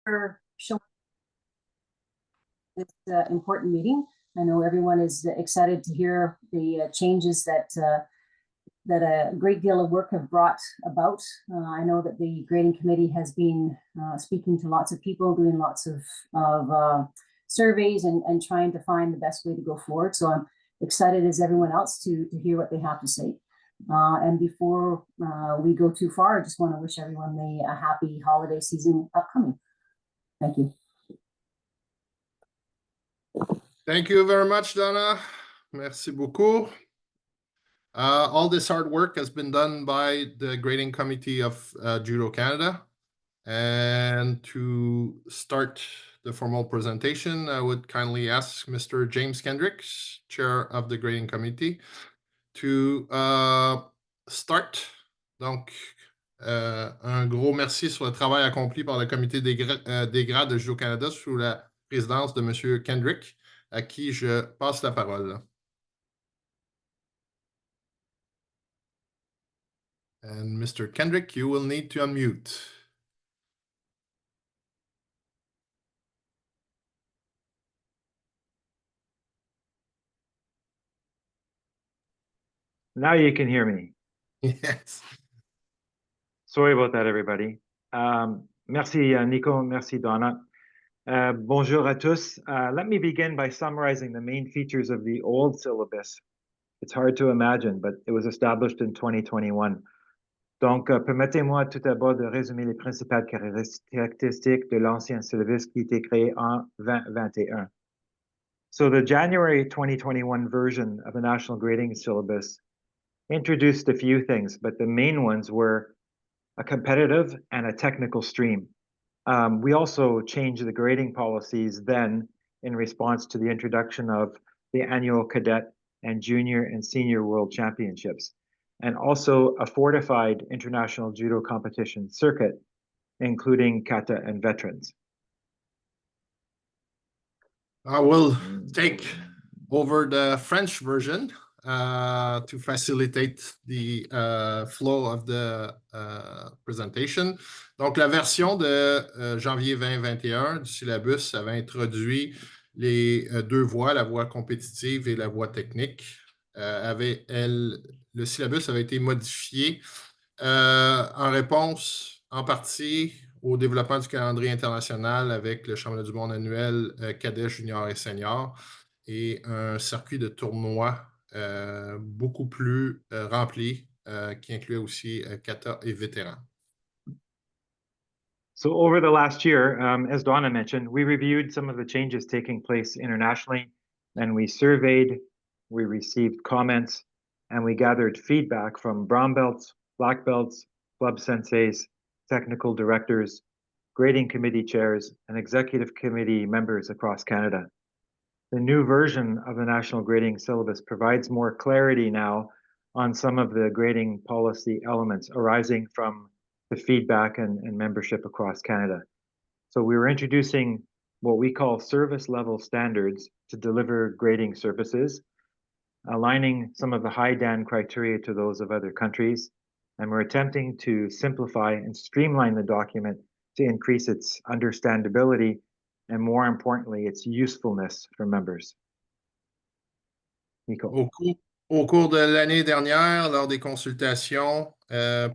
for showing this important meeting. I know everyone is excited to hear the changes that a great deal of work have brought about. I know that the grading committee has been speaking to lots of people, doing lots of surveys and trying to find the best way to go forward. So I'm excited as everyone else to hear what they have to say. And before we go too far, I just want to wish everyone a happy holiday season upcoming. Thank you. Thank you very much, Donna. Merci beaucoup. All this hard work has been done by the grading committee of Judo Canada. And to start the formal presentation, I would kindly ask Mr. James Kendricks, chair of the grading committee, to start. Donc, un gros merci sur le travail accompli par le comité des grades de Judo Canada sous la présidence de M. Kendrick, à qui je passe la parole. And Mr. Kendrick, you will need to unmute. Now you can hear me. Yes. Sorry about that, everybody. Merci, Nico. Merci, Donna. Bonjour à tous. Let me begin by summarizing the main features of the old syllabus. It's hard to imagine, but it was established in 2021. Donc, permettez-moi tout d'abord de résumer les principales caractéristiques de l'ancien syllabus qui a été créé en 2021. So the January 2021 version of the National Grading Syllabus introduced a few things, but the main ones were a competitive and a technical stream. We also changed the grading policies then in response to the introduction of the annual cadet and junior and senior world championships, and also a fortified international judo competition circuit, including kata and veterans. I will take over the French version to facilitate the flow of the presentation. Donc, la version de janvier 2021 du syllabus avait introduit les deux voies, la voie compétitive et la voie technique. Le syllabus avait été modifié en réponse en partie au développement du calendrier international avec le championnat du monde annuel cadet, junior et senior et un circuit de tournois beaucoup plus rempli qui incluait aussi kata et vétérans. So over the last year, as Donna mentioned, we reviewed some of the changes taking place internationally, and we surveyed, we received comments, and we gathered feedback from brown belts, black belts, club senseis, technical directors, grading committee chairs, and executive committee members across Canada. The new version of the National Grading Syllabus provides more clarity now on some of the grading policy elements arising from the feedback and membership across Canada. So we were introducing what we call service level standards to deliver grading services, aligning some of the high DAN criteria to those of other countries, and we're attempting to simplify and streamline the document to increase its understandability and, more importantly, its usefulness for members. Nico. Au cours de l'année dernière, lors des consultations,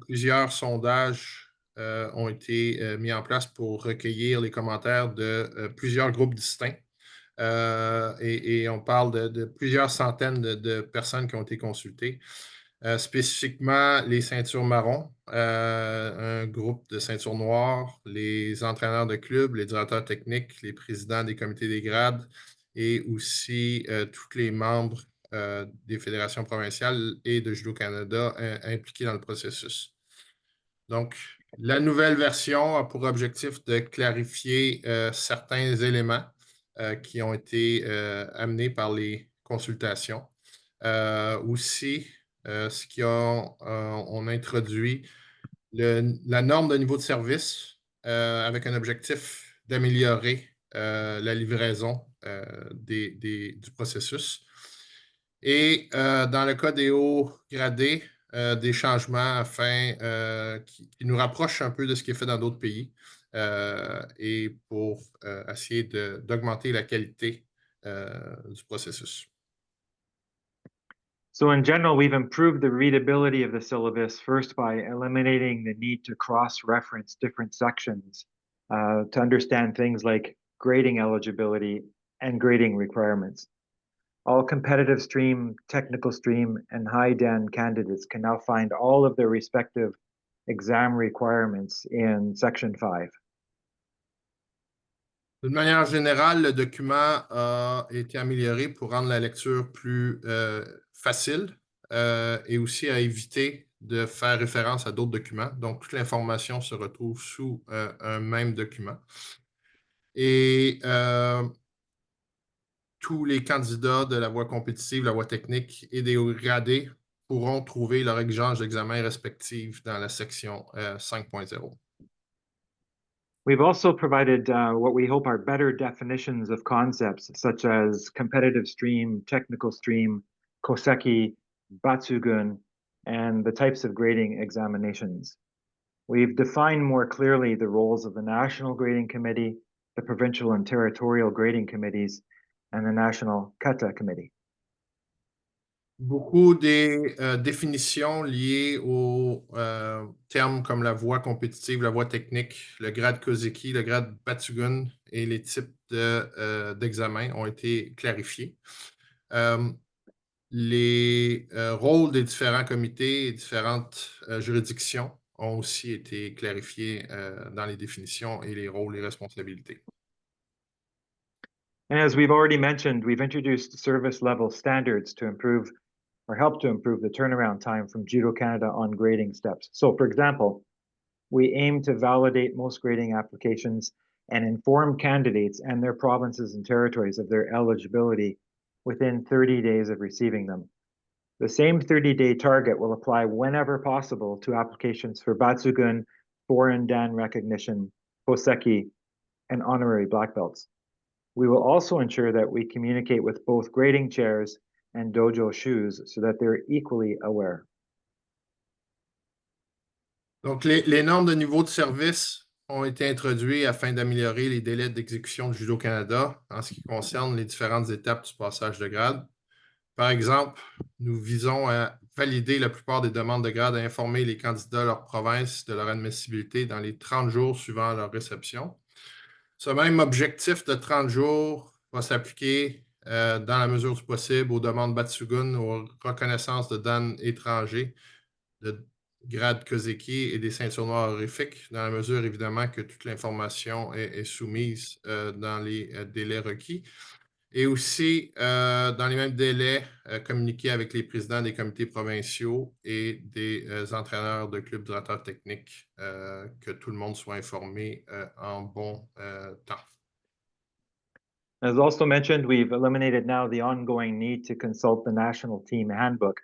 plusieurs sondages ont été mis en place pour recueillir les commentaires de plusieurs groupes distincts. Et on parle de plusieurs centaines de personnes qui ont été consultées. Spécifiquement, les ceintures marron, un groupe de ceintures noires, les entraîneurs de clubs, les directeurs techniques, les présidents des comités des grades et aussi tous les membres des fédérations provinciales et de Judo Canada impliqués dans le processus. Donc, la nouvelle version a pour objectif de clarifier certains éléments qui ont été amenés par les consultations. Aussi, on a introduit la norme de niveau de service avec un objectif d'améliorer la livraison du processus. Et dans le cas des hauts gradés, des changements afin qui nous rapprochent un peu de ce qui est fait dans d'autres pays. et pour essayer d'augmenter la qualité du processus. So in general, we've improved the readability of the syllabus first by eliminating the need to cross-reference different sections to understand things like grading eligibility and grading requirements. All competitive stream, technical stream, and high DAN candidates can now find all of their respective exam requirements in section 5. D'une manière générale, le document a été amélioré pour rendre la lecture plus facile et aussi à éviter de faire référence à d'autres documents. Donc, toute l'information se retrouve sous un même document. Et tous les candidats de la voie compétitive, la voie technique et des gradés pourront trouver leur exigence d'examen respective dans la section 5.0. We've also provided what we hope are better definitions of concepts such as competitive stream, technical stream, koseki, batsugun, and the types of grading examinations. We've defined more clearly the roles of the National Grading Committee, the Provincial and Territorial Grading Committees, and the National Kata Committee. Beaucoup des définitions liées aux termes comme la voie compétitive, la voie technique, le grade Kozeki, le grade Batsugun et les types d'examens ont été clarifiés. Les rôles des différents comités et différentes juridictions ont aussi été clarifiés dans les définitions et les rôles et responsabilités. And as we've already mentioned, we've introduced service level standards to improve or help to improve the turnaround time from Judo Canada on grading steps. So for example, we aim to validate most grading applications and inform candidates and their provinces and territories of their eligibility within 30 days of receiving them. The same 30-day target will apply whenever possible to applications for Batsugun, foreign Dan recognition, Koseki, and honorary black belts. We will also ensure that we communicate with both grading chairs and dojo shoes so that they're equally aware. Donc, les normes de niveau de service ont été introduites afin d'améliorer les délais d'exécution de Judo Canada en ce qui concerne les différentes étapes du passage de grade. Par exemple, nous visons à valider la plupart des demandes de grade et informer les candidats de leur province de leur admissibilité dans les 30 jours suivant leur réception. Ce même objectif de 30 jours va s'appliquer dans la mesure du possible aux demandes Batsugun, aux reconnaissances de Dan étrangers, de grade Kozeki et des ceintures noires honorifiques, dans la mesure évidemment que toute l'information est soumise dans les délais requis. Et aussi, dans les mêmes délais, communiquer avec les présidents des comités provinciaux et des entraîneurs de clubs directeurs techniques, que tout le monde soit informé en bon temps. As also mentioned, we've eliminated now the ongoing need to consult the national team handbook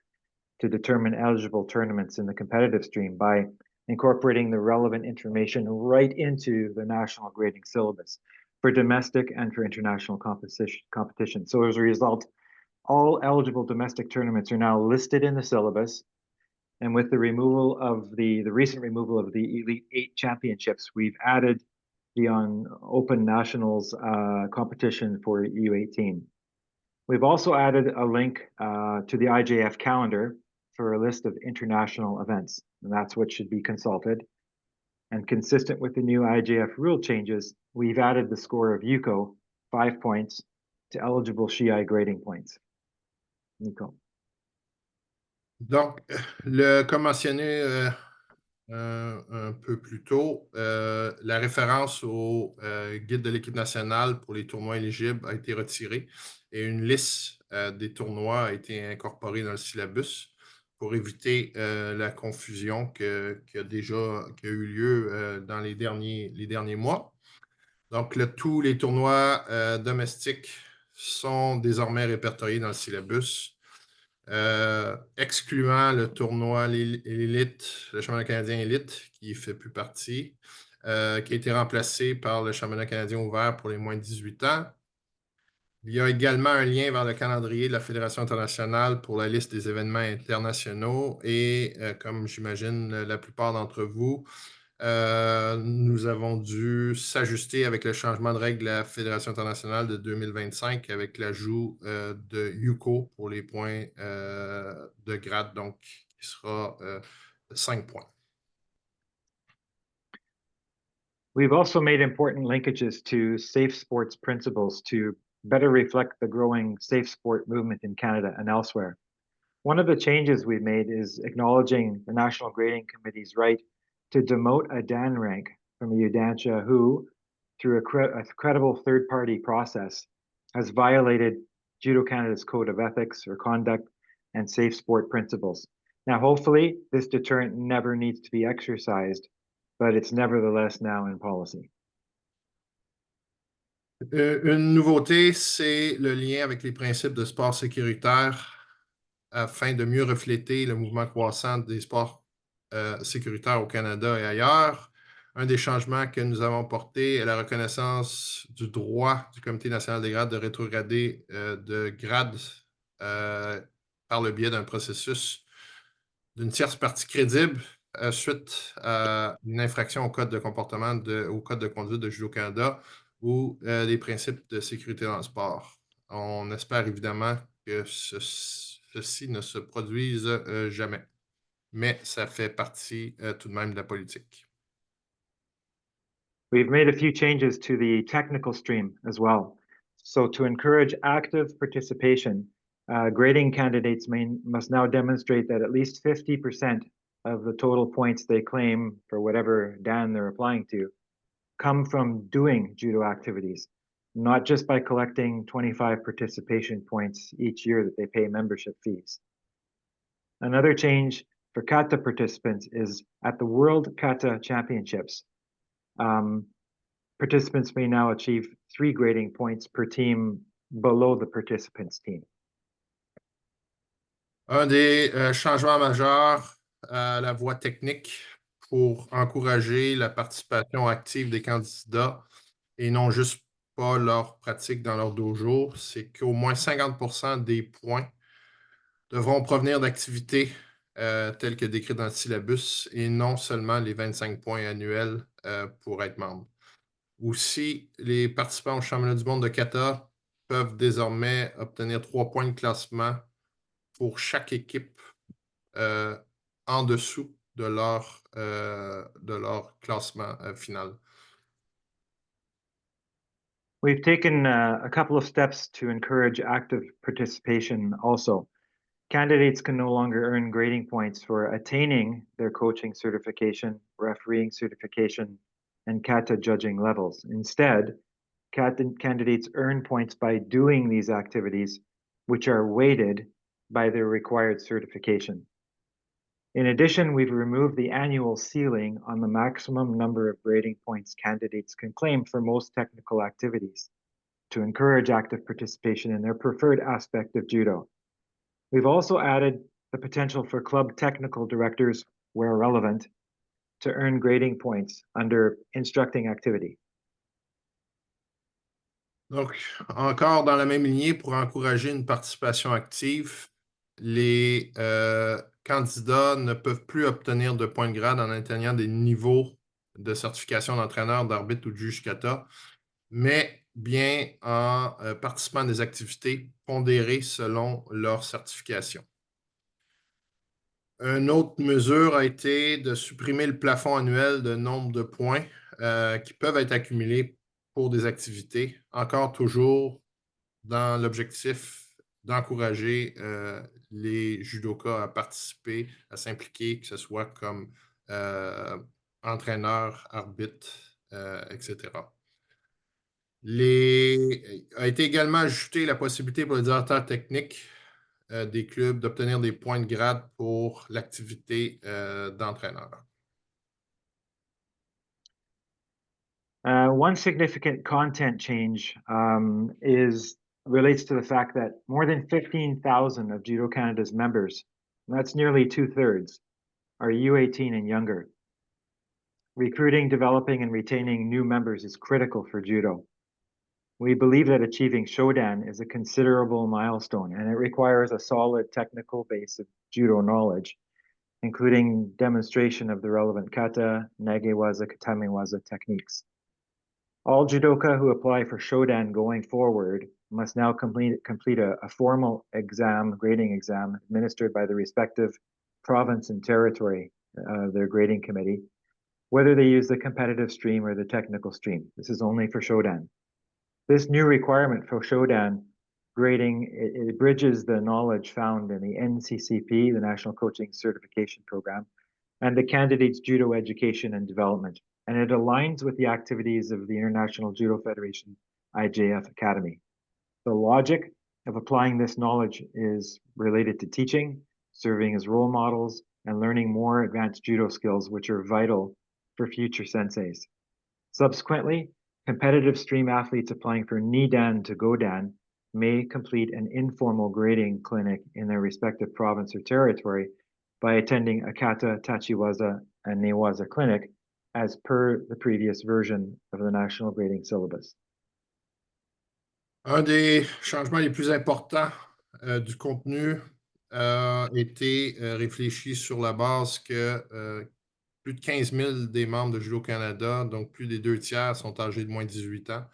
to determine eligible tournaments in the competitive stream by incorporating the relevant information right into the national grading syllabus for domestic and for international competition. So as a result, all eligible domestic tournaments are now listed in the syllabus. And with the removal of the recent removal of the Elite 8 championships, we've added the Open Nationals competition for U18. We've also added a link to the IJF calendar for a list of international events, and that's what should be consulted. And consistent with the new IJF rule changes, we've added the score of Yuko, 5 points, to eligible Shiai grading points. Nico. Donc, comme mentionné un peu plus tôt, la référence au guide de l'équipe nationale pour les tournois éligibles a été retirée et une liste des tournois a été incorporée dans le syllabus pour éviter la confusion qui a eu lieu dans les derniers mois. Donc, tous les tournois domestiques sont désormais répertoriés dans le syllabus. Excluant le tournoi l'élite, le championnat canadien élite, qui ne fait plus partie, qui a été remplacé par le championnat canadien ouvert pour les moins de 18 ans. Il y a également un lien vers le calendrier de la Fédération internationale pour la liste des événements internationaux et, comme j'imagine la plupart d'entre vous, Nous avons dû s'ajuster avec le changement de règle de la Fédération internationale de 2025 avec l'ajout de Yuko pour les points de grade, donc qui sera 5 points. We've also made important linkages to safe sports principles to better reflect the growing safe sport movement in Canada and elsewhere. One of the changes we've made is acknowledging the National Grading Committee's right to demote a Dan rank from a Udantia who, through a credible third-party process, has violated Judo Canada's Code of Ethics or Conduct and safe sport principles. Now, hopefully, this deterrent never needs to be exercised, but it's nevertheless now in policy. Une nouveauté, c'est le lien avec les principes de sport sécuritaire afin de mieux refléter le mouvement croissant des sports sécuritaires au Canada et ailleurs. Un des changements que nous avons portés est la reconnaissance du droit du Comité national des grades de rétrograder de grades par le biais d'un processus d'une tierce partie crédible suite à une infraction au code de comportement, au code de conduite de Judo Canada ou les principes de sécurité dans le sport. On espère évidemment que ceci ne se produise jamais, mais ça fait partie tout de même de la politique. We've made a few changes to the technical stream as well. So to encourage active participation, grading candidates must now demonstrate that at least 50% of the total points they claim for whatever Dan they're applying to come from doing judo activities, not just by collecting 25 participation points each year that they pay membership fees. Another change for kata participants is at the World Kata Championships, participants may now achieve 3 grading points per team below the participants' team. Un des changements majeurs à la voie technique pour encourager la participation active des candidats et non juste pas leur pratique dans leur dojo, c'est qu'au moins 50% des points devront provenir d'activités telles que décrites dans le syllabus et non seulement les 25 points annuels pour être membre. Aussi, les participants au championnat du monde de kata peuvent désormais obtenir 3 points de classement pour chaque équipe en dessous de leur classement final. We've taken a couple of steps to encourage active participation also. Candidates can no longer earn grading points for attaining their coaching certification, refereeing certification, and kata judging levels. Instead, candidates earn points by doing these activities, which are weighted by their required certification. In addition, we've removed the annual ceiling on the maximum number of grading points candidates can claim for most technical activities to encourage active participation in their preferred aspect of judo. We've also added the potential for club technical directors, where relevant, to earn grading points under instructing activity. Donc, encore dans la même lignée, pour encourager une participation active, les candidats ne peuvent plus obtenir de points de grade en atteignant des niveaux de certification d'entraîneur, d'arbitre ou de juge kata, mais bien en participant à des activités pondérées selon leur certification. Une autre mesure a été de supprimer le plafond annuel de nombre de points qui peuvent être accumulés pour des activités, encore toujours dans l'objectif d'encourager les judokas à participer, à s'impliquer, que ce soit comme entraîneur, arbitre, etc. A été également ajouté la possibilité pour les directeurs techniques des clubs d'obtenir des points de grade pour l'activité d'entraîneur. One significant content change relates to the fact that more than 15,000 of Judo Canada's members, that's nearly 2/3, are U18 and younger. Recruiting, developing, and retaining new members is critical for judo. We believe that achieving Shodan is a considerable milestone, and it requires a solid technical base of judo knowledge. including demonstration of the relevant kata, nage-waza, katame-waza techniques. All judoka who apply for Shodan going forward must now complete a formal exam, grading exam, administered by the respective province and territory, their grading committee, whether they use the competitive stream or the technical stream. This is only for Shodan. This new requirement for Shodan grading, it bridges the knowledge found in the NCCP, the National Coaching Certification Program, and the candidate's judo education and development. And it aligns with the activities of the International Judo Federation IJF Academy. The logic of applying this knowledge is related to teaching, serving as role models, and learning more advanced judo skills, which are vital for future senseis. Subsequently, competitive stream athletes applying for Nidan to Godan may complete an informal grading clinic in their respective province or territory by attending a kata, tachiwaza, and newaza clinic as per the previous version of the National Grading Syllabus. Un des changements les plus importants du contenu a été réfléchi sur la base que plus de 15 000 des membres de Judo Canada, donc plus des 2/3, sont âgés de moins de 18 ans.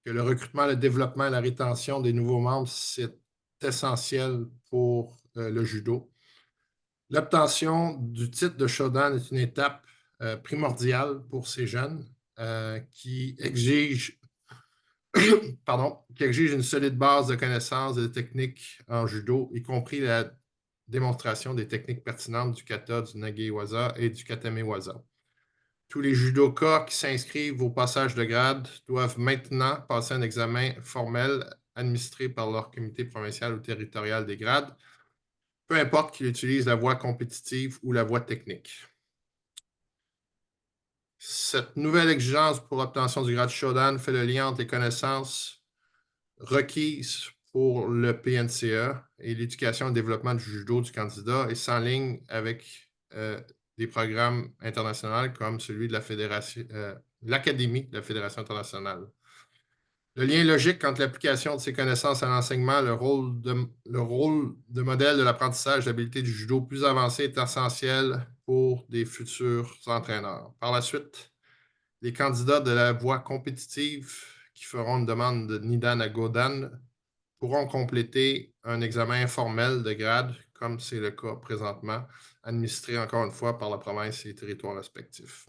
Que le recrutement, le développement et la rétention des nouveaux membres, c'est essentiel pour le judo. L'obtention du titre de Shodan est une étape primordiale pour ces jeunes qui exige une solide base de connaissances et de techniques en judo, y compris la démonstration des techniques pertinentes du kata, du nage-waza et du katame-waza. Tous les judokas qui s'inscrivent au passage de grade doivent maintenant passer un examen formel administré par leur comité provincial ou territorial des grades, peu importe qu'ils utilisent la voie compétitive ou la voie technique. Cette nouvelle exigence pour l'obtention du grade Shodan fait le lien entre les connaissances requises pour le PNCE et l'éducation et le développement du judo du candidat et s'enligne avec des programmes internationaux comme celui de la Fédération, l'Académie de la Fédération internationale. Le lien logique entre l'application de ces connaissances à l'enseignement, le rôle de modèle de l'apprentissage d'habiletés du judo plus avancé est essentiel pour des futurs entraîneurs. Par la suite, les candidats de la voie compétitive qui feront une demande de Nidan à Godan pourront compléter un examen informel de grade, comme c'est le cas présentement, administré encore une fois par la province et les territoires respectifs.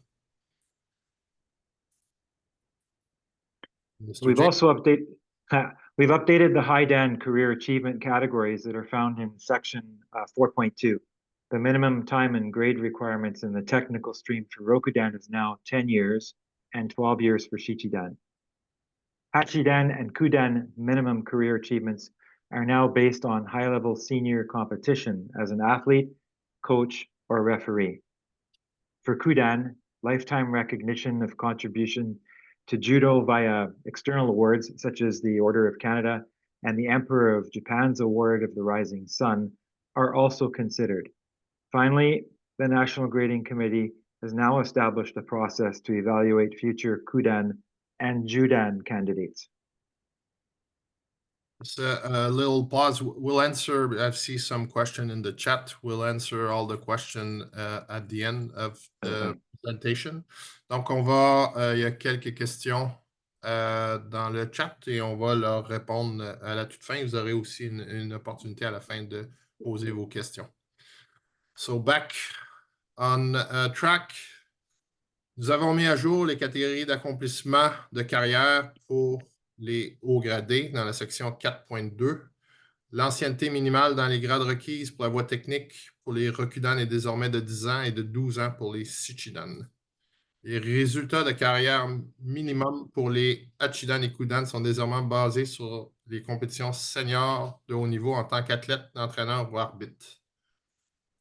We've updated the Haidan career achievement categories that are found in section 4.2. The minimum time and grade requirements in the technical stream for Rokudan is now 10 years and 12 years for Shichidan. Hachidan and Kudan minimum career achievements are now based on high-level senior competition as an athlete, coach, or referee. For Kudan, lifetime recognition of contribution to judo via external awards such as the Order of Canada and the Emperor of Japan's Award of the Rising Sun are also considered. Finally, the National Grading Committee has now established a process to evaluate future Kudan and Judan candidates. Just a little pause. We'll answer, I see some question in the chat. We'll answer all the question at the end of the presentation. Donc, il y a quelques questions dans le chat et on va leur répondre à la toute fin. Vous aurez aussi une opportunité à la fin de poser vos questions. So, back on track. Nous avons mis à jour les catégories d'accomplissement de carrière pour les hauts gradés dans la section 4.2. L'ancienneté minimale dans les grades requises pour la voie technique pour les Rokudan est désormais de 10 ans et de 12 ans pour les Shichidan. Les résultats de carrière minimum pour les Hachidan et Kudan sont désormais basés sur les compétitions seniors de haut niveau en tant qu'athlète, entraîneur ou arbitre.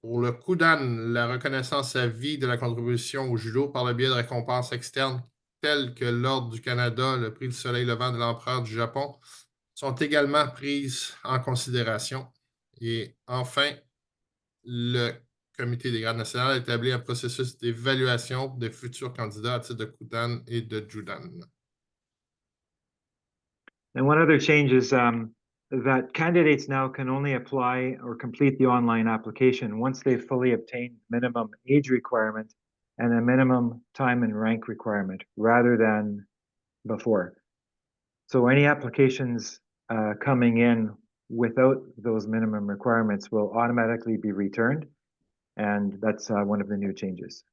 Pour le Kudan, la reconnaissance à vie de la contribution au judo par le biais de récompenses externes telles que l'Ordre du Canada, le Prix du Soleil levant de l'Empereur du Japon, sont également prises en considération. Et enfin, le Comité des grades nationaux a établi un processus d'évaluation des futurs candidats à titre de Kudan et de Judan. And one other change is that candidates now can only apply or complete the online application once they've fully obtained minimum age requirement and a minimum time and rank requirement rather than before. So any applications coming in without those minimum requirements will automatically be returned, and that's one of the new changes.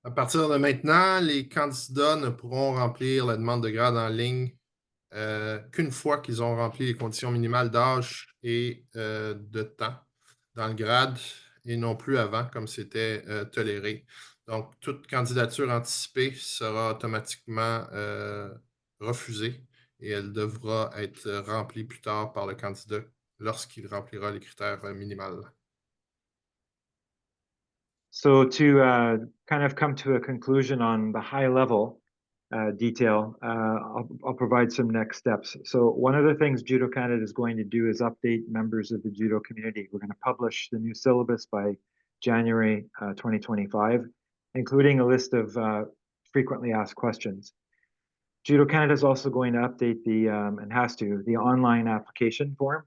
À partir de maintenant, les candidats ne pourront remplir la demande de grade en ligne qu'une fois qu'ils ont rempli les conditions minimales d'âge et de temps dans le grade et non plus avant, comme c'était toléré. Donc, toute candidature anticipée sera automatiquement refusée et elle devra être remplie plus tard par le candidat lorsqu'il remplira les critères minimaux. So to kind of come to a conclusion on the high level detail, I'll provide some next steps. So one of the things Judo Canada is going to do is update members of the judo community. We're going to publish the new syllabus by January 2025, including a list of frequently asked questions. Judo Canada is also going to update and has to, the online application form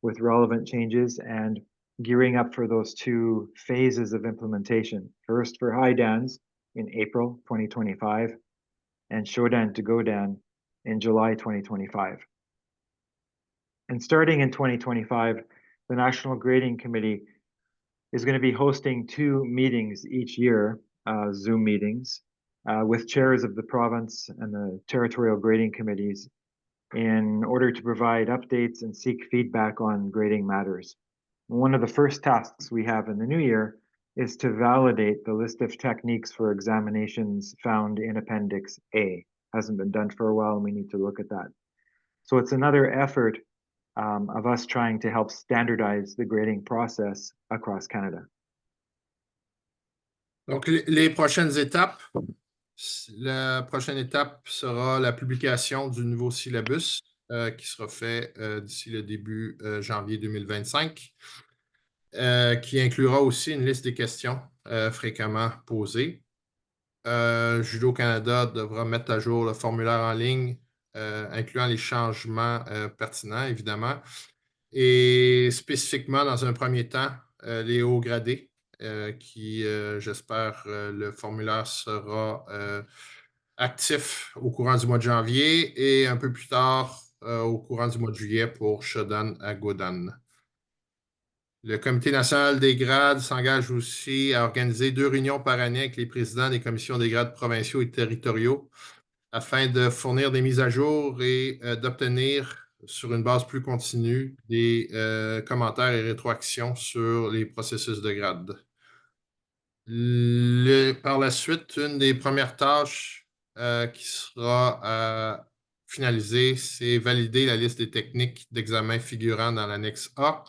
with relevant changes and gearing up for those two phases of implementation. First for high dans in April 2025 and Shodan to Godan in July 2025. And starting in 2025, the National Grading Committee is going to be hosting 2 meetings each year, Zoom meetings, with chairs of the province and the territorial grading committees in order to provide updates and seek feedback on grading matters. One of the first tasks we have in the new year is to validate the list of techniques for examinations found in Appendix A. Hasn't been done for a while, and we need to look at that. So it's another effort of us trying to help standardize the grading process across Canada. Donc, les prochaines étapes, la prochaine étape sera la publication du nouveau syllabus qui sera fait d'ici le début janvier 2025, qui inclura aussi une liste des questions fréquemment posées. Judo Canada devra mettre à jour le formulaire en ligne, incluant les changements pertinents, évidemment, et spécifiquement, dans un premier temps, les hauts gradés, qui, j'espère, le formulaire sera actif au courant du mois de janvier et un peu plus tard, au courant du mois de juillet pour Shodan à Godan. Le Comité national des grades s'engage aussi à organiser 2 réunions par année avec les présidents des commissions des grades provinciaux et territoriaux afin de fournir des mises à jour et d'obtenir, sur une base plus continue, des commentaires et rétroactions sur les processus de grade. Par la suite, une des premières tâches qui sera finalisée, c'est valider la liste des techniques d'examen figurant dans l'annexe A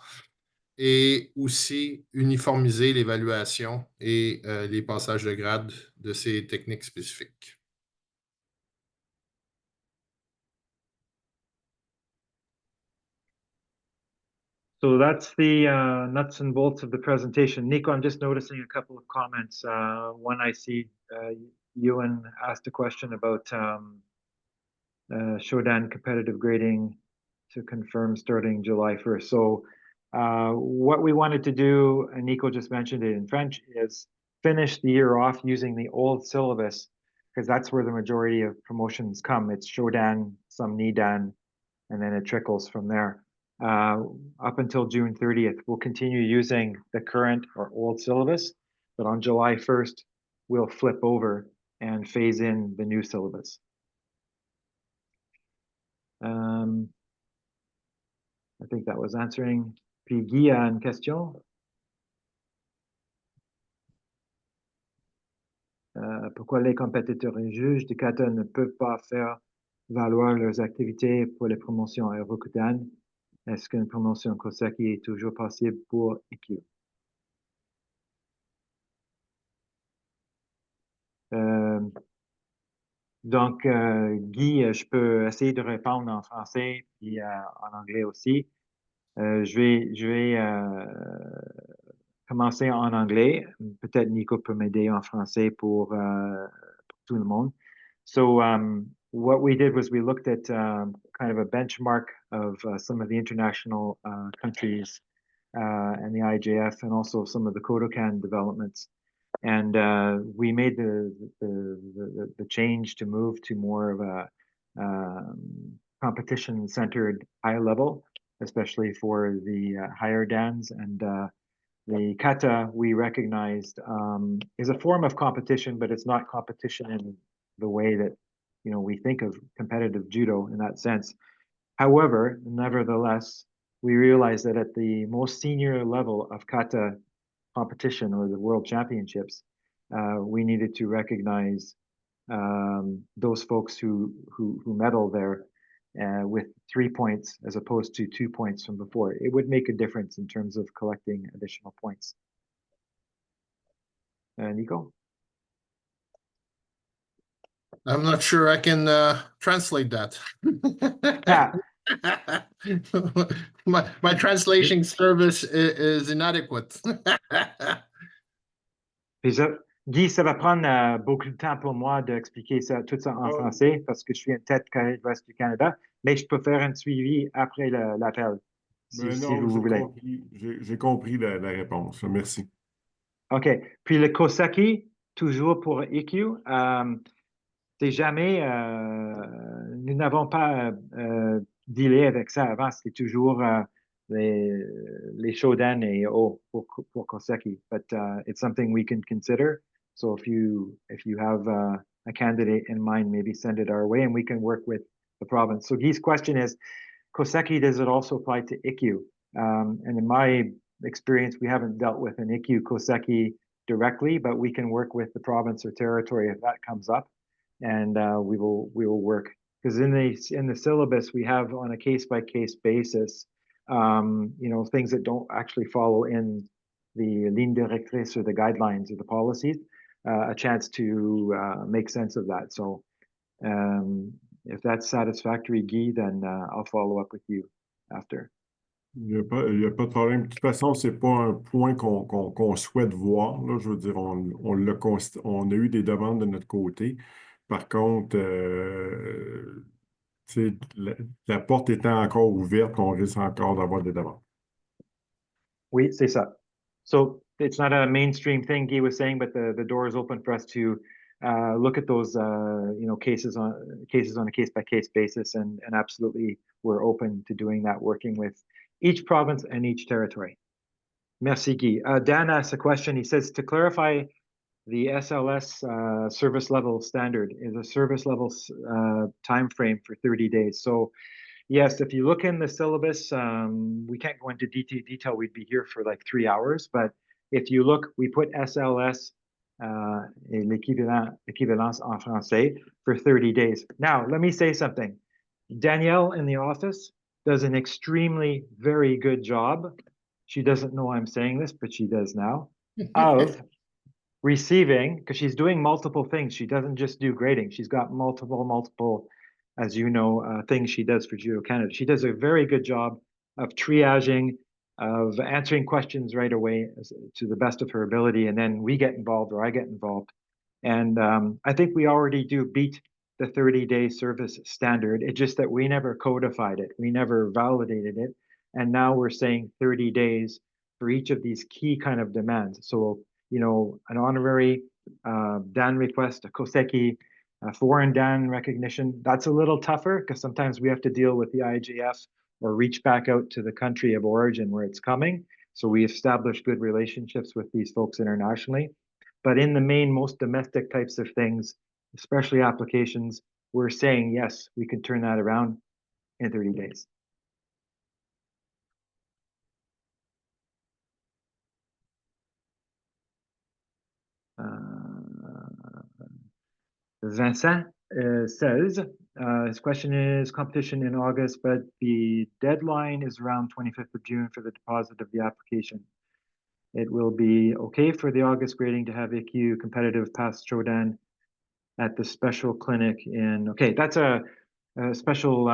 et aussi uniformiser l'évaluation et les passages de grade de ces techniques spécifiques. So that's the nuts and bolts of the presentation. Nico, I'm just noticing a couple of comments. One I see, Ewan asked a question about Shodan competitive grading to confirm starting July 1st. So what we wanted to do, and Nico just mentioned it in French, is finish the year off using the old syllabus, because that's where the majority of promotions come. It's Shodan, some Nidan, and then it trickles from there. Up until June 30th, we'll continue using the current or old syllabus, but on July 1st, we'll flip over and phase in the new syllabus. I think that was answering. Puis Guy a une question. Pourquoi les compétiteurs et juges de kata ne peuvent pas faire valoir leurs activités pour les promotions à Rokutan? Est-ce qu'une promotion Koseki est toujours possible pour EQ? Donc, Guy, je peux essayer de répondre en français et en anglais aussi. Je vais commencer en anglais. Peut-être Nico peut m'aider en français pour tout le monde. So, what we did was we looked at kind of a benchmark of some of the international countries and the IJF and also some of the Kodokan developments. And we made the change to move to more of a competition-centered high level, especially for the higher dans. And the kata we recognized is a form of competition, but it's not competition in the way that we think of competitive judo in that sense. However, nevertheless, we realized that at the most senior level of kata competition or the world championships, we needed to recognize those folks who medal there with 3 points as opposed to 2 points from before. It would make a difference in terms of collecting additional points. Nico? I'm not sure I can translate that. My translation service is inadequate. Puis Guy, ça va prendre beaucoup de temps pour moi d'expliquer tout ça en français parce que je suis une tête carrée de l'Ouest du Canada, mais je peux faire un suivi après l'appel, si vous voulez. J'ai compris la réponse. Merci. OK. Puis le Kosaki, toujours pour EQ, c'est jamais, nous n'avons pas dealé avec ça avant, c'était toujours les Shodan et O pour Koseki, but it's something we can consider. So if you have a candidate in mind, maybe send it our way and we can work with the province. So Guy's question is, Koseki, does it also apply to IKU? And in my experience, we haven't dealt with an IKU Koseki directly, but we can work with the province or territory if that comes up, and we will work. Because in the syllabus, we have on a case-by-case basis, things that don't actually follow in the ligne directrice or the guidelines or the policies, a chance to make sense of that. So if that's satisfactory, Guy, then I'll follow up with you after. Il n'y a pas de problème. De toute façon, ce n'est pas un point qu'on souhaite voir. Là. Je veux dire, on a eu des demandes de notre côté. Par contre, la porte étant encore ouverte, on risque encore d'avoir des demandes. Oui, c'est ça. So it's not a mainstream thing, Guy was saying, but the door is open for us to look at those cases on a case-by-case basis, and absolutely we're open to doing that, working with each province and each territory. Merci, Guy. Dan asked a question. He says, to clarify, the SLS service level standard is a service level time frame for 30 days. So yes, if you look in the syllabus, we can't go into detail. We'd be here for like 3 hours. But if you look, we put SLS, l'équivalence en français, for 30 days. Now, let me say something. Danielle in the office does an extremely very good job. She doesn't know I'm saying this, but she does now, of receiving, because she's doing multiple things. She doesn't just do grading. She's got multiple, as you know, things she does for Judo Canada. She does a very good job of triaging, of answering questions right away to the best of her ability. And then we get involved, or I get involved. And I think we already do beat the 30-day service standard. It's just that we never codified it. We never validated it. And now we're saying 30 days for each of these key kind of demands. So, an honorary Dan request, a Koseki, a foreign Dan recognition, that's a little tougher because sometimes we have to deal with the IJF or reach back out to the country of origin where it's coming. So we establish good relationships with these folks internationally. But in the main, most domestic types of things, especially applications, we're saying, yes, we can turn that around in 30 days. Vincent says, his question is competition in August, but the deadline is around 25th of June for the deposit of the application. It will be okay for the August grading to have IQ competitive past Shodan at the special clinic in, okay, that's a special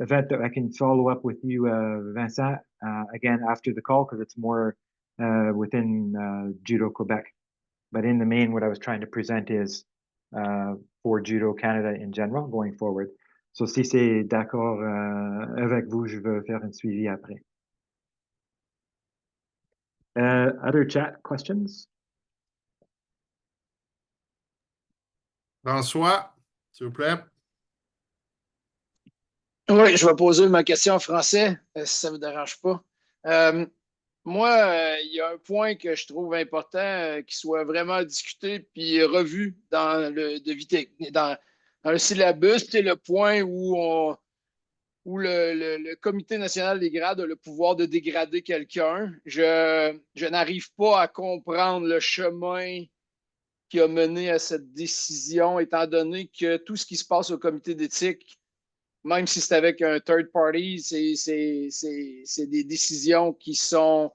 event that I can follow up with you, Vincent, again after the call, because it's more within Judo Quebec. But in the main, what I was trying to present is for Judo Canada in general going forward. So si c'est d'accord avec vous, je veux faire un suivi après. Other chat questions? François, s'il vous plaît. Oui, je vais poser ma question en français, si ça ne vous dérange pas. Moi, il y a un point que je trouve important qui soit vraiment discuté puis revu dans dans le syllabus. C'est le point où le Comité national des grades a le pouvoir de dégrader quelqu'un. Je n'arrive pas à comprendre le chemin qui a mené à cette décision, étant donné que tout ce qui se passe au comité d'éthique, même si c'est avec un third party, c'est des décisions qui sont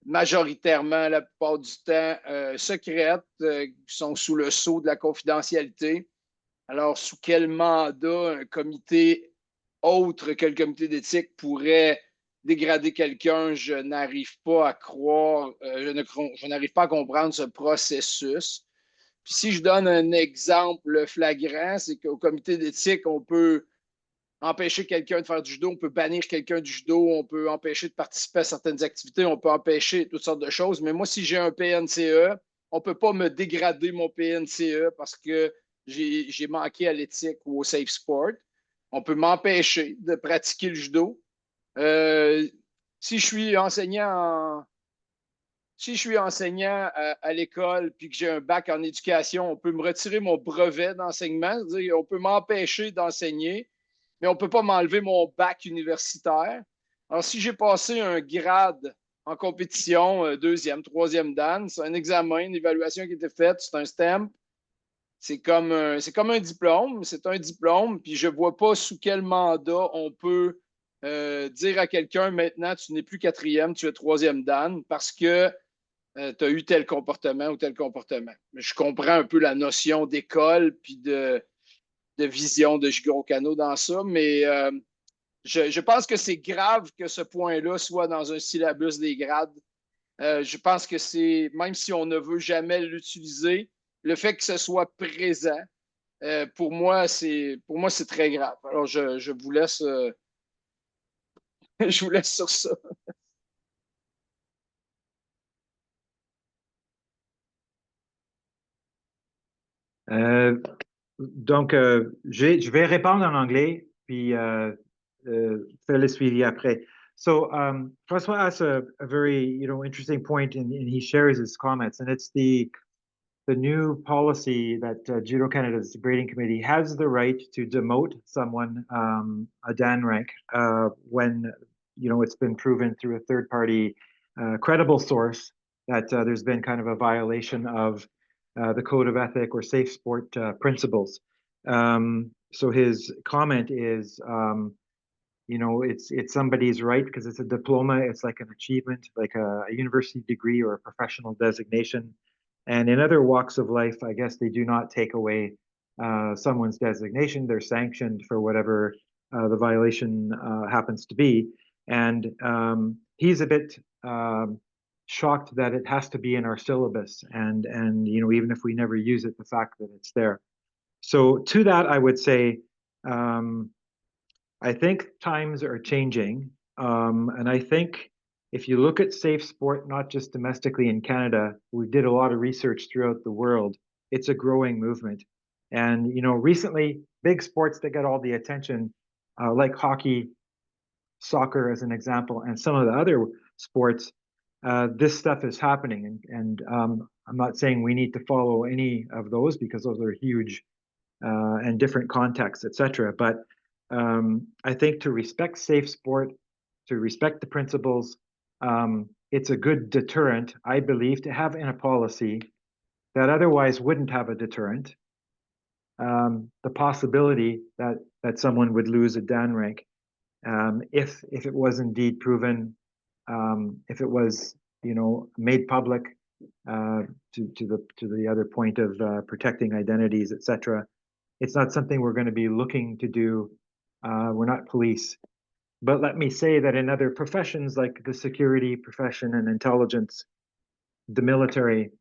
majoritairement, la plupart du temps, secrètes, qui sont sous le sceau de la confidentialité. Alors, sous quel mandat un comité autre que le comité d'éthique pourrait dégrader quelqu'un, je n'arrive pas à croire, je n'arrive pas à comprendre ce processus. Puis si je donne un exemple flagrant, c'est qu'au comité d'éthique, on peut empêcher quelqu'un de faire du judo, on peut bannir quelqu'un du judo, on peut empêcher de participer à certaines activités, on peut empêcher toutes sortes de choses. Mais moi, si j'ai un PNCE, on ne peut pas me dégrader mon PNCE parce que j'ai manqué à l'éthique ou au safe sport. On peut m'empêcher de pratiquer le judo. Si je suis enseignant à l'école puis que j'ai un bac en éducation, on peut me retirer mon brevet d'enseignement, on peut m'empêcher d'enseigner, mais on ne peut pas m'enlever mon bac universitaire. Alors, si j'ai passé un grade en compétition, deuxième, troisième dan, c'est un examen, une évaluation qui a été faite, c'est un stamp. C'est comme un diplôme, c'est un diplôme, puis je ne vois pas sous quel mandat on peut dire à quelqu'un maintenant, tu n'es plus quatrième, tu es troisième dan, parce que tu as eu tel comportement ou tel comportement. Mais je comprends un peu la notion d'école puis de vision de Jigoro Kano dans ça, mais je pense que c'est grave que ce point-là soit dans un syllabus des grades. Je pense que c'est, même si on ne veut jamais l'utiliser, le fait que ce soit présent, pour moi, c'est très grave. Alors, je vous laisse, je vous laisse sur ça. Donc, je vais répondre en anglais, puis faire le suivi après. So, François asks a very, interesting point, and he shares his comments, and it's the new policy that Judo Canada's grading committee has the right to demote someone a Dan rank when, it's been proven through a third-party credible source that there's been kind of a violation of the code of ethic or safe sport principles. So his comment is, it's somebody's right because it's a diploma. It's like an achievement, like a university degree or a professional designation. And in other walks of life, I guess they do not take away someone's designation. They're sanctioned for whatever the violation happens to be. And he's a bit shocked that it has to be in our syllabus. And even if we never use it, the fact that it's there. So to that, I would say, I think times are changing. And I think if you look at safe sport, not just domestically in Canada, we did a lot of research throughout the world. It's a growing movement. And, recently, big sports that get all the attention, like hockey, soccer as an example, and some of the other sports, this stuff is happening. And I'm not saying we need to follow any of those because those are huge and different contexts, etc. But I think to respect safe sport, to respect the principles, it's a good deterrent, I believe, to have in a policy that otherwise wouldn't have a deterrent. The possibility that someone would lose a Dan rank if it was indeed proven, if it was made public to the other point of protecting identities, etc. It's not something we're going to be looking to do. We're not police. But let me say that in other professions like the security profession and intelligence, the military,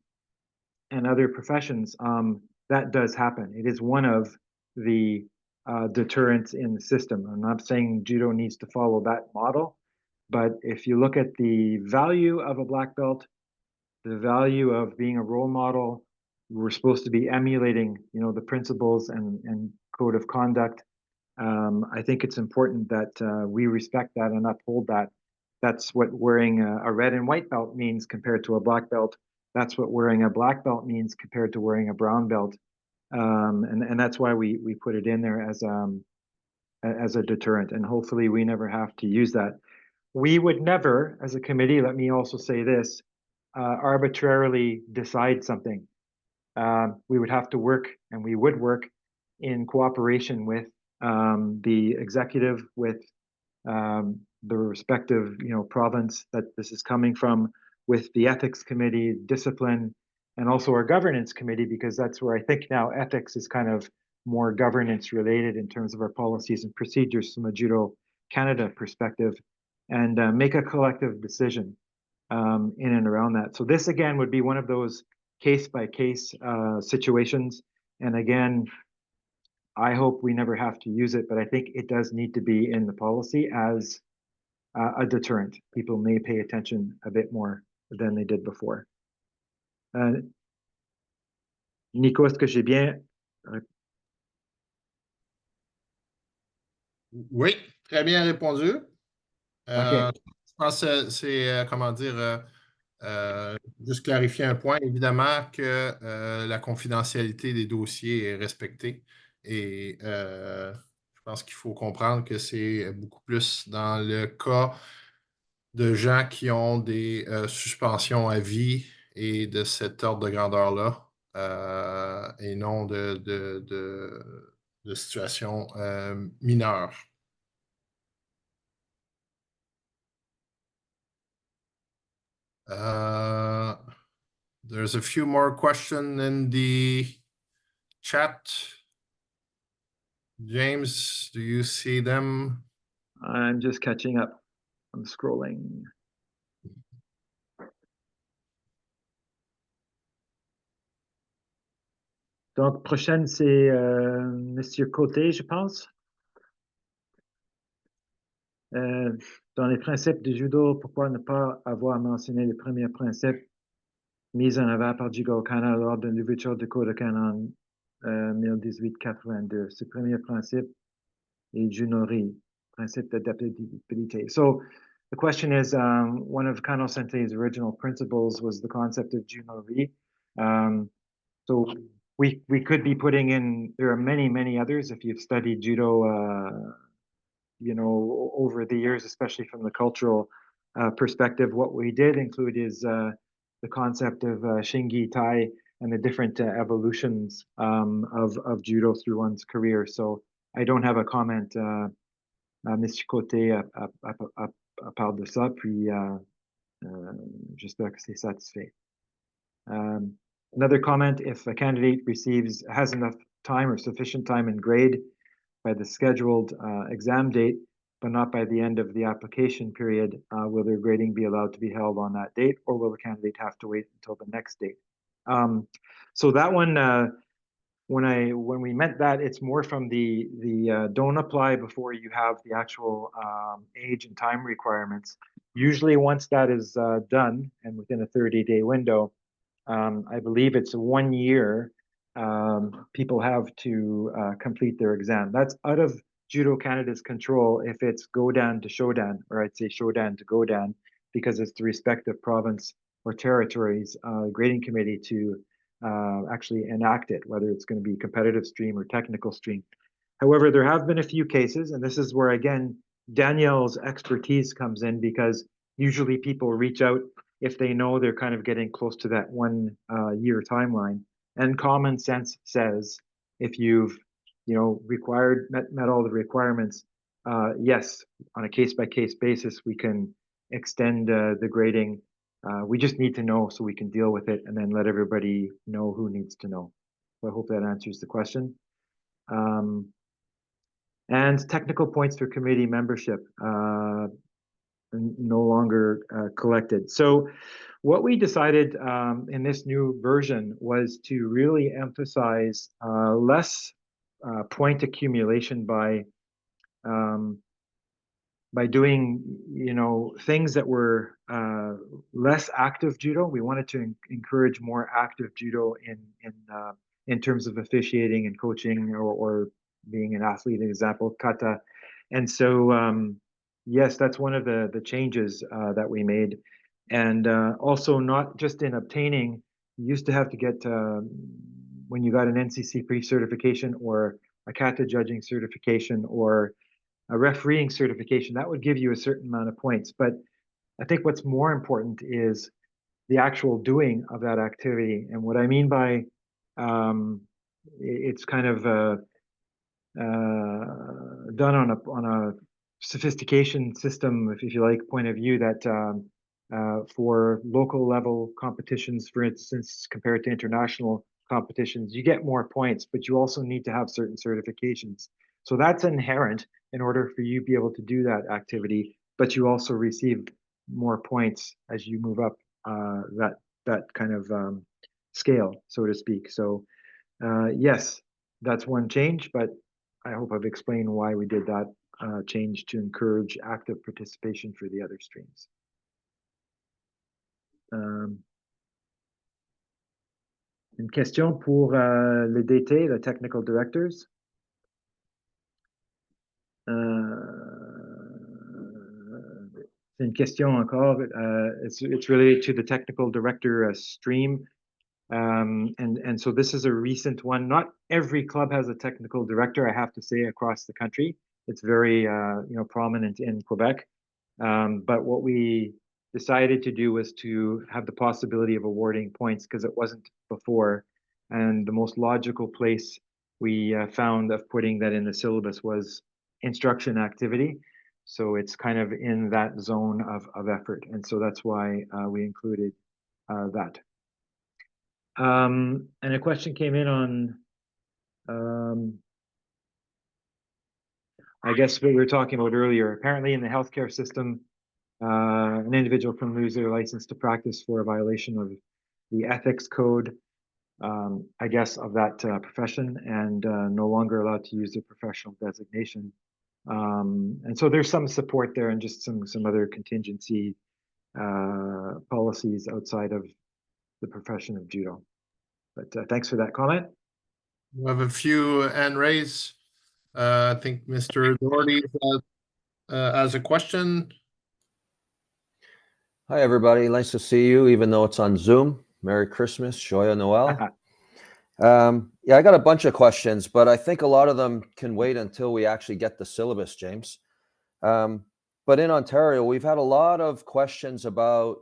and other professions, that does happen. It is one of the deterrents in the system. I'm not saying judo needs to follow that model, but if you look at the value of a black belt, the value of being a role model, we're supposed to be emulating, you know, the principles and code of conduct. I think it's important that we respect that and uphold that. That's what wearing a red and white belt means compared to a black belt. That's what wearing a black belt means compared to wearing a brown belt. And that's why we put it in there as a deterrent. And hopefully we never have to use that. We would never, as a committee, let me also say this, arbitrarily decide something. We would have to work, and we would work in cooperation with the executive, with the respective, you know, province that this is coming from, with the ethics committee, discipline, and also our governance committee, because that's where I think now ethics is kind of more governance related in terms of our policies and procedures from a Judo Canada perspective, and make a collective decision in and around that. So this again would be one of those case-by-case situations. And again, I hope we never have to use it, but I think it does need to be in the policy as a deterrent. People may pay attention a bit more than they did before. Nico, est-ce que j'ai bien... Oui, très bien répondu. OK. Je pense que c'est, comment dire, juste clarifier un point. Évidemment que la confidentialité des dossiers est respectée et je pense qu'il faut comprendre que c'est beaucoup plus dans le cas de gens qui ont des suspensions à vie et de cet ordre de grandeur-là et non de situations mineures. There's a few more questions in the chat. James, do you see them? I'm just catching up. I'm scrolling. Donc, prochaine, c'est Monsieur Côté, je pense. Dans les principes du judo, pourquoi ne pas avoir mentionné les premiers principes mis en avant par Judo Canada lors de l'ouverture du Code canon 1882? Ce premier principe est Junori, principe d'adaptabilité. So the question is, one of Kano Sensei's original principles was the concept of Junori. So we could be putting in, there are many others if you've studied judo, you know, over the years, especially from the cultural perspective. What we did include is the concept of Shingi Tai and the different evolutions of judo through one's career. So I don't have a comment, Mr. Côté, à part de ça, puis j'espère que c'est satisfait. Another comment, if a candidate has enough time or sufficient time in grade by the scheduled exam date, but not by the end of the application period, will their grading be allowed to be held on that date, or will the candidate have to wait until the next date? So that one, when we meant that, it's more from the don't apply before you have the actual age and time requirements. Usually once that is done and within a 30-day window, I believe it's 1 year, people have to complete their exam. That's out of Judo Canada's control if it's Godan to Shodan, or I'd say Shodan to Godan, because it's the respective province or territories grading committee to actually enact it, whether it's going to be competitive stream or technical stream. However, there have been a few cases, and this is where, again, Danielle's expertise comes in, because usually people reach out if they know they're kind of getting close to that 1 year timeline. And common sense says, if you've, you know, met all the requirements, yes, on a case-by-case basis, we can extend the grading. We just need to know so we can deal with it and then let everybody know who needs to know. So I hope that answers the question. And technical points for committee membership no longer collected. So What we decided in this new version was to really emphasize less point accumulation by doing, things that were less active judo. We wanted to encourage more active judo in terms of officiating and coaching or being an athlete, example, kata. And so, yes, that's one of the changes that we made. And also not just in obtaining, you used to have to get, when you got an NCC pre-certification or a kata judging certification or a refereeing certification, that would give you a certain amount of points. But I think what's more important is the actual doing of that activity. And what I mean by it's kind of done on a sophistication system, if you like, point of view that for local level competitions, for instance, compared to international competitions, you get more points, but you also need to have certain certifications. So that's inherent in order for you to be able to do that activity, but you also receive more points as you move up that kind of scale, so to speak. So yes, that's one change, but I hope I've explained why we did that change to encourage active participation for the other streams. Une question pour le DT, the technical directors. C'est une question encore. It's related to the technical director stream. And so this is a recent one. Not every club has a technical director, I have to say, across the country. It's very prominent in Quebec. But what we decided to do was to have the possibility of awarding points because it wasn't before. And the most logical place we found of putting that in the syllabus was instruction activity. So it's kind of in that zone of effort. And so that's why we included that. And a question came in on, I guess what we were talking about earlier. Apparently in the healthcare system, an individual can lose their license to practice for a violation of the ethics code, I guess, of that profession, and no longer allowed to use their professional designation. And so there's some support there and just some other contingency policies outside of the profession of judo. But thanks for that comment. We have a few hand raised. I think Mr. Doherty has a question. Hi, everybody. Nice to see you, even though it's on Zoom. Merry Christmas, Joyeux Noel. Yeah, I got a bunch of questions, but I think a lot of them can wait until we actually get the syllabus, James. But in Ontario, we've had a lot of questions about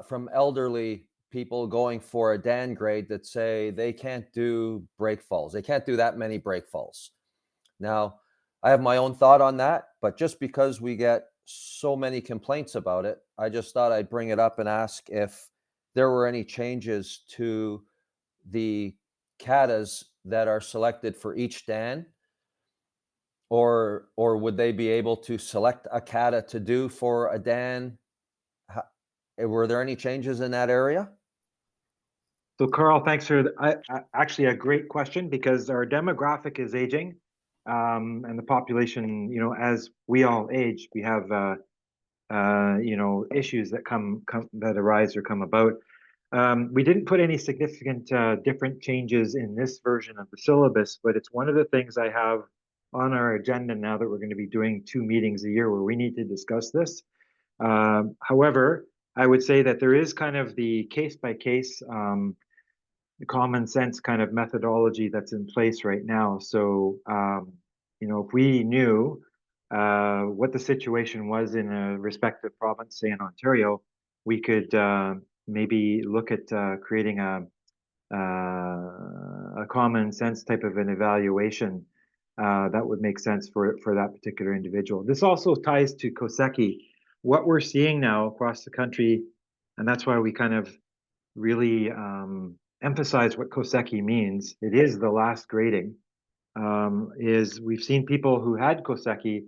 from elderly people going for a Dan grade that say they can't do break falls. They can't do that many break falls. Now, I have my own thought on that, but just because we get so many complaints about it, I just thought I'd bring it up and ask if there were any changes to the katas that are selected for each Dan, or would they be able to select a kata to do for a Dan? Were there any changes in that area? So Carl, thanks for actually a great question, because our demographic is aging, and the population, as we all age, we have issues that that arise or come about. We didn't put any significant different changes in this version of the syllabus, but it's one of the things I have on our agenda now that we're going to be doing 2 meetings a year where we need to discuss this. However, I would say that there is kind of the case-by-case common sense kind of methodology that's in place right now. So, if we knew what the situation was in a respective province, say in Ontario, we could maybe look at creating a common sense type of an evaluation that would make sense for that particular individual. This also ties to Koseki. What we're seeing now across the country, and that's why we kind of really emphasize what Koseki means. It is the last grading. Is we've seen people who had Koseki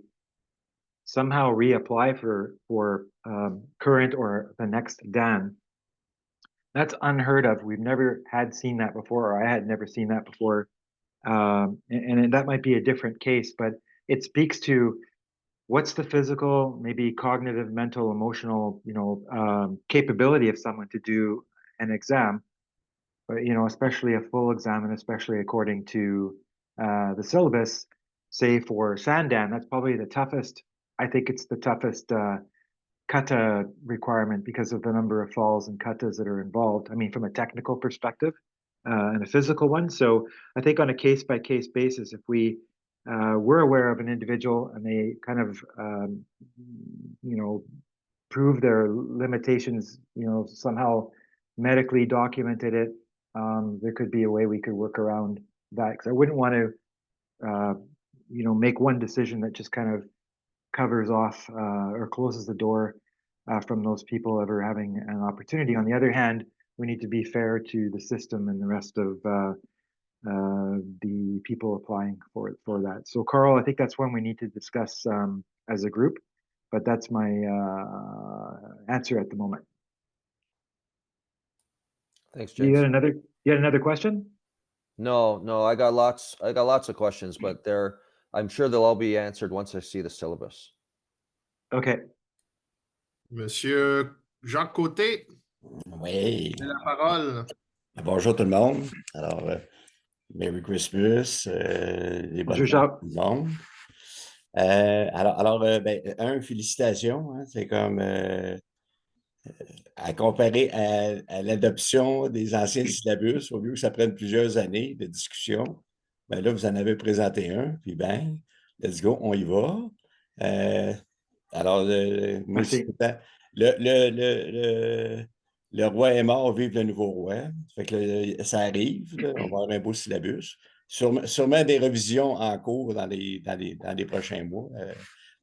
somehow reapply for current or the next Dan. That's unheard of. We've never seen that before, or I had never seen that before. And that might be a different case, but it speaks to what's the physical, maybe cognitive, mental, emotional, capability of someone to do an exam, but, especially a full exam, and especially according to the syllabus, say for Sandan, that's probably the toughest. I think it's the toughest kata requirement because of the number of falls and katas that are involved. I mean, from a technical perspective and a physical one. So I think on a case-by-case basis, if we were aware of an individual and they kind of, prove their limitations, somehow medically documented it, there could be a way we could work around that. Because I wouldn't want to, make one decision that just kind of covers off or closes the door from those people ever having an opportunity. On the other hand, we need to be fair to the system and the rest of the people applying for that. So, Carl, I think that's one we need to discuss as a group, but that's my answer at the moment. Thanks, You James. had another question? No, I got lots of questions, but I'm sure they'll all be answered once I see the syllabus. Okay. Monsieur Jacques Côté, Oui. vous avez la parole. Bonjour tout le monde. Alors, Merry Christmas. Les bonnes Bonjour, fêtes Jacques. tout le monde. Félicitations. Hein, c'est comme à comparer à l'adoption des anciens syllabus, au lieu que ça prenne plusieurs années de discussion. Ben là, vous en avez présenté un, puis ben, let's go, on y va. Alors, moi aussi, le roi est mort, vive le nouveau roi. Fait que ça arrive, là, on va avoir un beau syllabus. Sûrement des révisions en cours dans les prochains mois,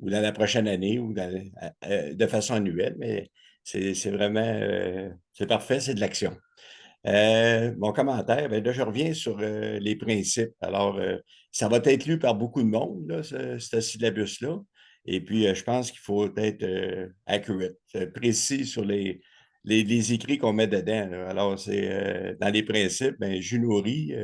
ou dans la prochaine année, ou de façon annuelle, mais c'est vraiment, c'est parfait, c'est de l'action. Mon commentaire, ben là, je reviens sur les principes. Alors, ça va être lu par beaucoup de monde, là, ce syllabus-là. Et puis, je pense qu'il faut être accurate, précis sur les écrits qu'on met dedans, là. Alors, c'est dans les principes, ben, Junori,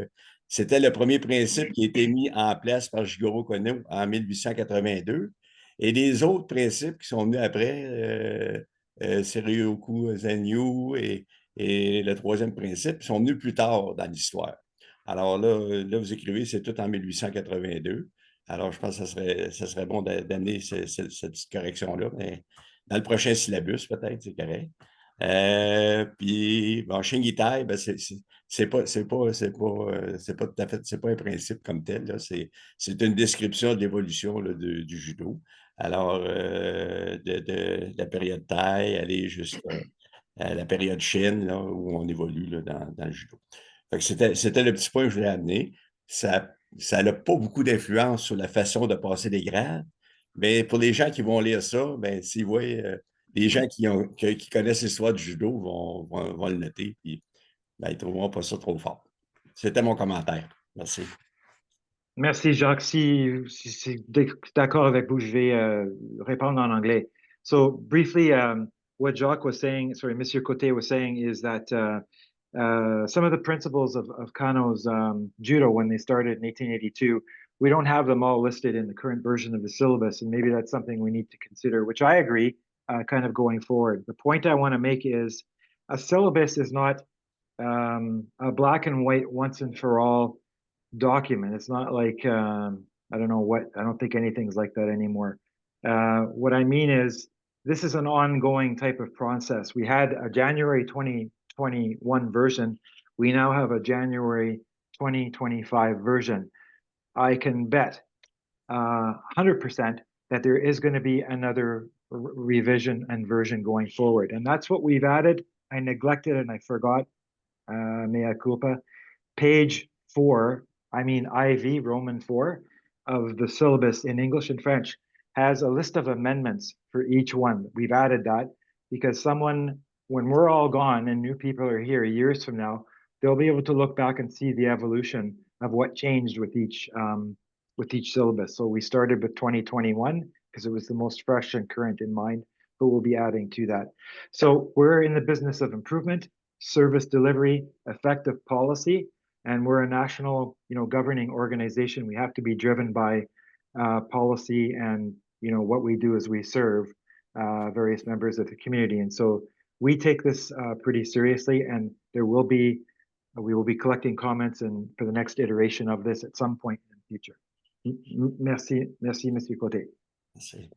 c'était le premier principe qui a été mis en place par Jigoro Kono en 1882. Et les autres principes qui sont venus après, Seryoku Zenyu et le troisième principe sont venus plus tard dans l'histoire. Alors là, vous écrivez, c'est tout en 1882. Alors, je pense que ça serait bon d'amener cette petite correction-là, mais dans le prochain syllabus, peut-être, c'est correct. Puis, bon, Shingitai, ben, c'est pas tout à fait, c'est pas un principe comme tel, là. C'est une description de l'évolution du judo. Alors, de la période Taï, aller jusqu'à la période Shin, là, où on évolue là, dans le judo. Fait que c'était le petit point que je voulais amener. Ça n'a pas beaucoup d'influence sur la façon de passer les grades, mais pour les gens qui vont lire ça, ben, s'ils voient les gens qui connaissent l'histoire du judo vont le noter, puis ben, ils ne trouveront pas ça trop fort. C'était mon commentaire. Merci. Merci, Jacques. Si d'accord avec vous, je vais répondre en anglais. So briefly, what Jacques was saying, Monsieur Côté was saying, is that some of the principles of Kano's judo when they started in 1882, we don't have them all listed in the current version of the syllabus, and maybe that's something we need to consider, which I agree, kind of going forward. The point I want to make is a syllabus is not a black and white once and for all document. It's not like I don't think anything's like that anymore. What I mean is this is an ongoing type of process. We had a January 2021 version. We now have a January 2025 version. I can bet 100% that there is going to be another revision and version going forward. And that's what we've added. I neglected and I forgot, mea culpa, page 4, I mean IV, Roman 4, of the syllabus in English and French has a list of amendments for each one. We've added that because when we're all gone and new people are here years from now, they'll be able to look back and see the evolution of what changed with each syllabus. So we started with 2021, because it was the most fresh and current in mind, but we'll be adding to that. So we're in the business of improvement, service delivery, effective policy, and we're a national, governing organization. We have to be driven by policy, and what we do is we serve various members of the community, and so we take this pretty seriously, and we will be collecting comments and for the next iteration of this at some point in the future. Merci, Monsieur Côté. Merci.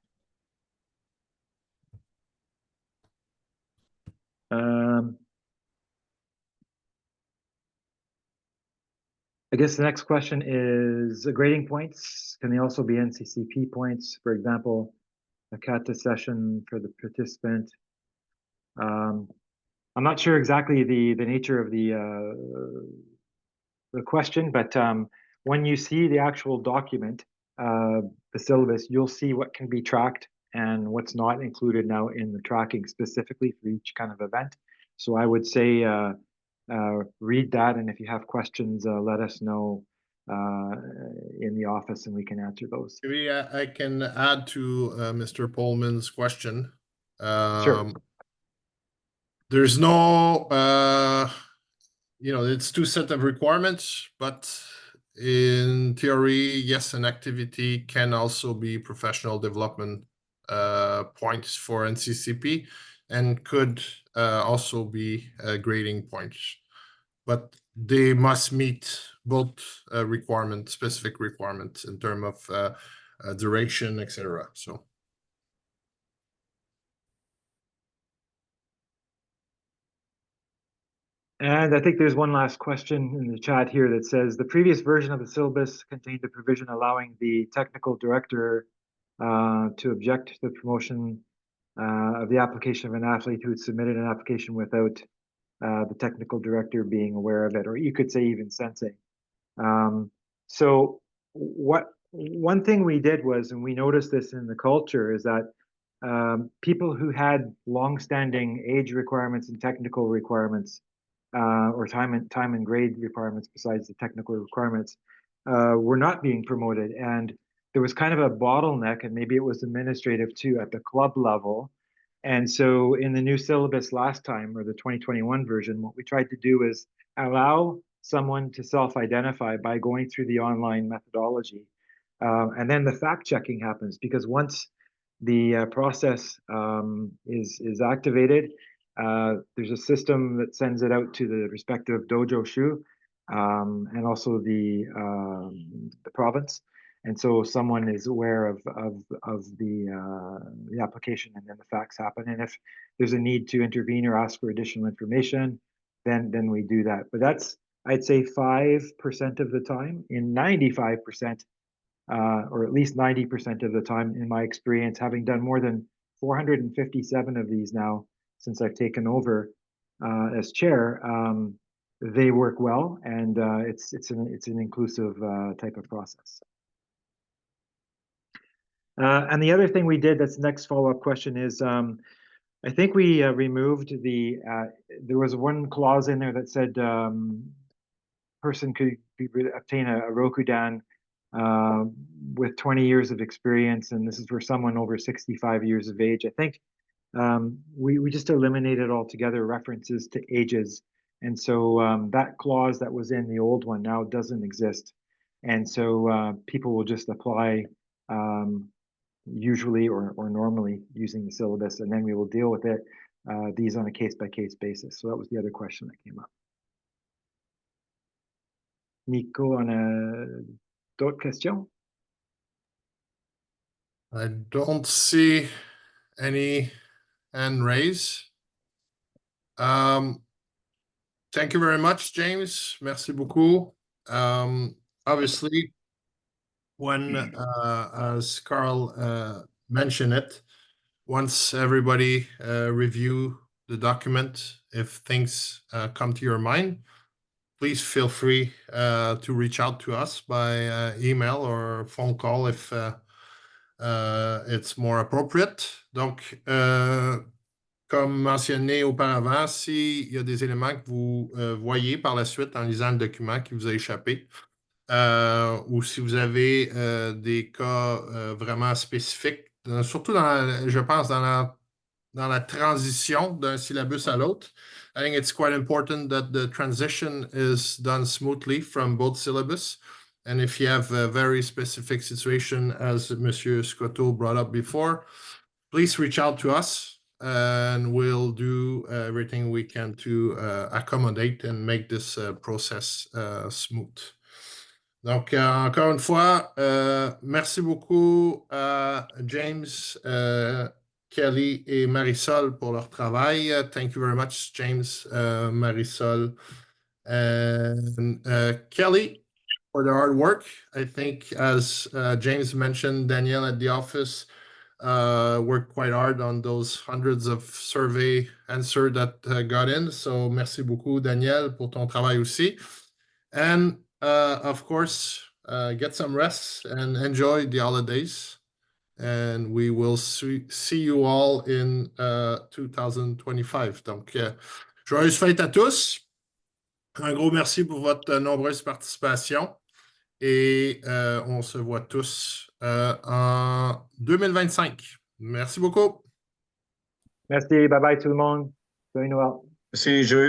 I guess the next question is grading points. Can they also be NCCP points? For example, a kata session for the participant. I'm not sure exactly the nature of the question, but when you see the actual document, the syllabus, you'll see what can be tracked and what's not included now in the tracking specifically for each kind of event. So I would say read that, and if you have questions, let us know in the office and we can answer those. Maybe I can add to Mr. Pullman's question. Sure. There's no, it's two sets of requirements, but in theory, yes, an activity can also be professional development points for NCCP and could also be grading points. But they must meet both specific requirements in terms of duration, etc. So. And I think there's one last question in the chat here that says, the previous version of the syllabus contained a provision allowing the technical director to object to the promotion of the application of an athlete who had submitted an application without the technical director being aware of it, or you could say even sensing. So one thing we did was, and we noticed this in the culture, is that people who had long-standing age requirements and technical requirements, or time and grade requirements besides the technical requirements, were not being promoted. And there was kind of a bottleneck, and maybe it was administrative too, at the club level. And so in the new syllabus last time, or the 2021 version, what we tried to do is allow someone to self-identify by going through the online methodology. And then the fact-checking happens, because once the process is activated, there's a system that sends it out to the respective dojo shu, and also the province. And so someone is aware of the application, and then the facts happen. And if there's a need to intervene or ask for additional information, then we do that. But that's, I'd say, 5% of the time. In 95%, or at least 90% of the time, in my experience, having done more than 457 of these now since I've taken over as chair, they work well, and it's an inclusive type of process. And the other thing we did, that's the next follow-up question, is I think we removed there was one clause in there that said person could obtain a Rokudan with 20 years of experience, and this is for someone over 65 years of age. I think we just eliminated altogether references to ages. And so that clause that was in the old one now doesn't exist. And so people will just apply usually or normally using the syllabus, and then we will deal with it, these on a case-by-case basis. So that was the other question that came up. Nico, on d'autres questions? I don't see any hand raise. Thank you very much, James. Merci beaucoup. Obviously, when, as Carl mentioned it, once everybody review the document, if things come to your mind, please feel free to reach out to us by email or phone call if it's more appropriate. Donc, comme mentionné auparavant, s'il y a des éléments que vous voyez par la suite en lisant le document qui vous a échappé, ou si vous avez des cas vraiment spécifiques surtout je pense, dans la transition d'un syllabus à l'autre. I think it's quite important that the transition is done smoothly from both syllabus. And if you have a very specific situation, as Monsieur Scotto brought up before, please reach out to us and we'll do everything we can to accommodate and make this process smooth. Donc, encore une fois, merci beaucoup à James, Kelly et Marisol pour leur travail. Thank you very much, James, Marisol, and Kelly for their hard work. I think, as James mentioned, Danielle at the office worked quite hard on those hundreds of survey answers that got in. So, merci beaucoup, Danielle, pour ton travail aussi. And of course, get some rest and enjoy the holidays. And we will see you all in 2025. Donc, joyeuses fêtes à tous. Un gros merci pour votre nombreuse participation. Et on se voit tous en 2025. Merci beaucoup. Merci, bye bye tout le monde. Joyeux Noël. C'est joyeux.